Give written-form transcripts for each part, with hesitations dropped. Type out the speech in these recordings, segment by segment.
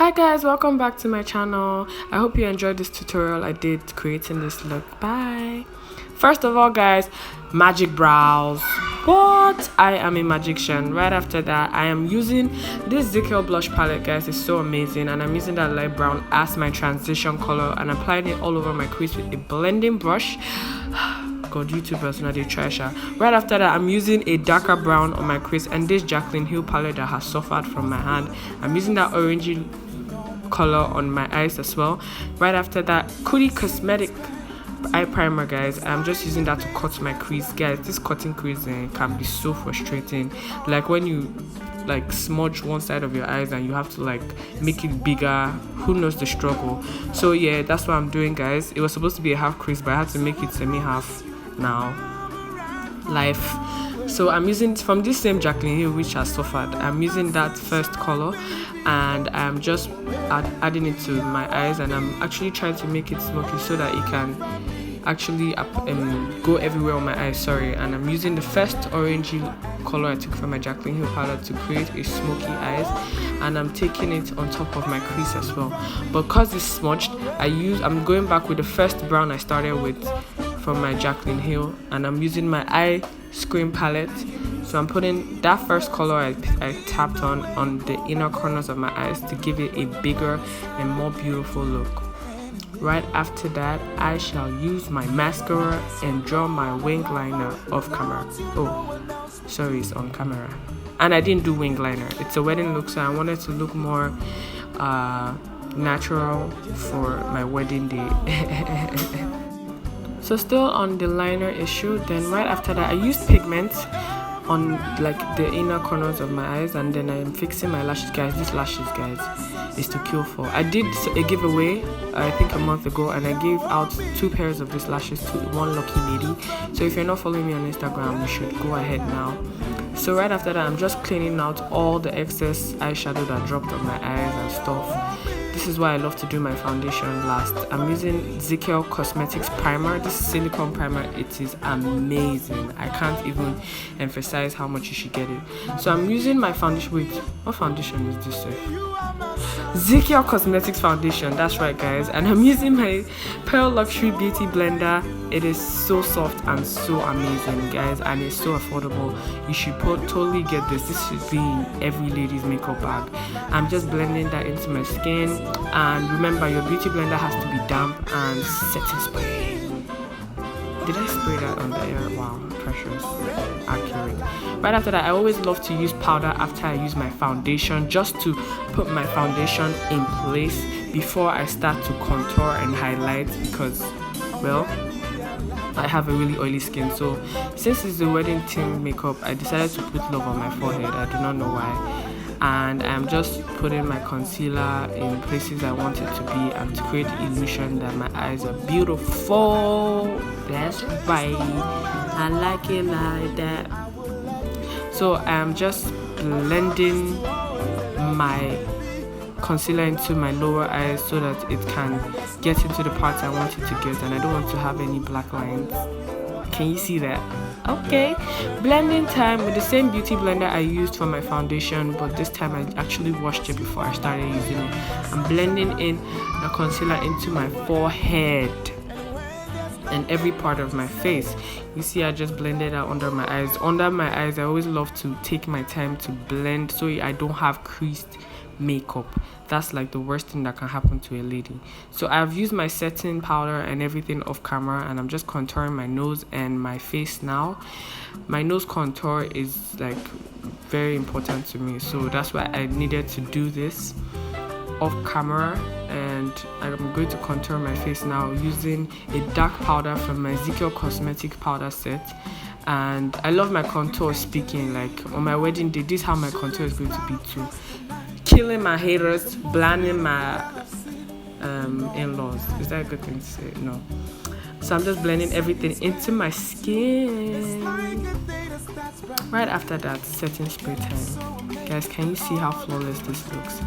Hi guys, welcome back to my channel. I hope you enjoyed this tutorial I did creating this look. Bye. First of all guys, magic brows. What? I am a magician. Right after that, I am using this Ezekiel blush palette guys. It's so amazing, and I'm using that light brown as my transition color and applying it all over my crease with a blending brush. God, YouTubers now they trash. Right after that, I'm using a darker brown on my crease and this Jaclyn Hill palette that has suffered from my hand. I'm using that orangey color on my eyes as well. Right after that, Cootie Cosmetic eye primer guys. I'm just using that to cut my crease guys. This cutting crease can be so frustrating, like when you like smudge one side of your eyes and you have to like make it bigger. Who knows the struggle? So yeah, that's what I'm doing guys. It was supposed to be a half crease, but I had to make it semi-half now. Life. So I'm using from this same Jaclyn Hill which has suffered. I'm using that first color and I'm just adding it to my eyes, and I'm actually trying to make it smoky so that it can actually go everywhere on my eyes. Sorry. And I'm using the first orangey color I took from my Jaclyn Hill palette to create a smoky eyes, and I'm taking it on top of my crease as well. But because it's smudged, I'm going back with the first brown I started with from my Jaclyn Hill, and I'm using my eye screen palette. So I'm putting that first color I tapped on the inner corners of my eyes to give it a bigger and more beautiful look. Right after that, I shall use my mascara and draw my wing liner off camera. Oh, sorry, it's on camera. And I didn't do wing liner. It's a wedding look, so I wanted to look more natural for my wedding day. So still on the liner issue, then right after that I used pigment on like the inner corners of my eyes, and then I'm fixing my lashes guys. These lashes guys is to kill for. I did a giveaway I think a month ago, and I gave out 2 pairs of these lashes to one lucky lady. So if you're not following me on Instagram, you should go ahead now. So right after that, I'm just cleaning out all the excess eyeshadow that dropped on my eyes and stuff. This is why I love to do my foundation last. I'm using Ezekiel Cosmetics primer. This is silicone primer. It is amazing. I can't even emphasize how much you should get it. So I'm using my foundation. Wait, what foundation is this? Ezekiel Cosmetics foundation. That's right, guys. And I'm using my Pearl Luxury Beauty Blender. It is so soft and so amazing, guys, and it's so affordable. You should totally get this. This should be in every lady's makeup bag. I'm just blending that into my skin. And remember, your beauty blender has to be damp and setting spray. Did I spray that on the air? Wow, precious. Accurate. Right after that, I always love to use powder after I use my foundation, just to put my foundation in place before I start to contour and highlight, because, well, I have a really oily skin. So since it's the wedding theme makeup, I decided to put love on my forehead. I do not know why. And I'm just putting my concealer in places I want it to be, and to create the illusion that my eyes are beautiful. That's right, I like it like that. So I'm just blending my concealer into my lower eyes so that it can get into the parts I want it to get, and I don't want to have any black lines. Can you see that? Okay, blending time with the same beauty blender I used for my foundation, but this time I actually washed it before I started using it. I'm blending in the concealer into my forehead and every part of my face. You see, I just blended out under my eyes. Under my eyes, I always love to take my time to blend so I don't have creased makeup. That's like the worst thing that can happen to a lady. So I've used my setting powder and everything off camera, and I'm just contouring my nose and my face now. My nose contour is like very important to me, so that's why I needed to do this off camera. And I'm going to contour my face now using a dark powder from my Ezekiel Cosmetic powder set. And I love my contour speaking. Like on my wedding day, this is how my contour is going to be too. Killing my haters, blinding my in-laws. Is that a good thing to say? No. So I'm just blending everything into my skin. Right after that, setting spray time. Guys, can you see how flawless this looks?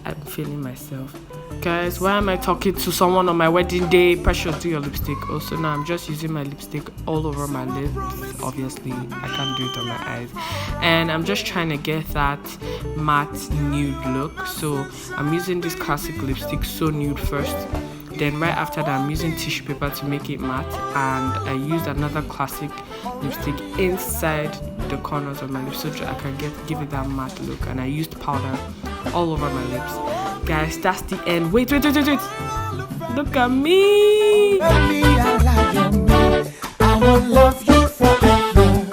I'm feeling myself. Guys, why am I talking to someone on my wedding day? Precious, do your lipstick. Also, now I'm just using my lipstick all over my lips. Obviously, I can't do it on my eyes. And I'm just trying to get that matte nude look. So I'm using this classic lipstick, So Nude, first. Then right after that, I'm using tissue paper to make it matte, and I used another classic lipstick inside the corners of my lips so that I can give it that matte look. And I used powder all over my lips. Guys, that's the end. Wait. Look at me. I will love you forever.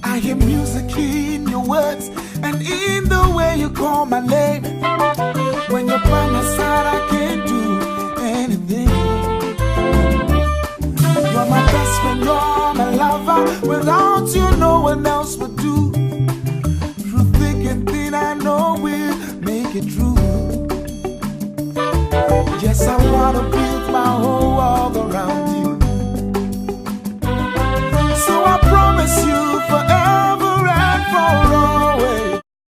I hear music in your words and in the way you call my name. When you're by my side, I can't do anything. You're my best friend, you're my lover. Without you, no one else would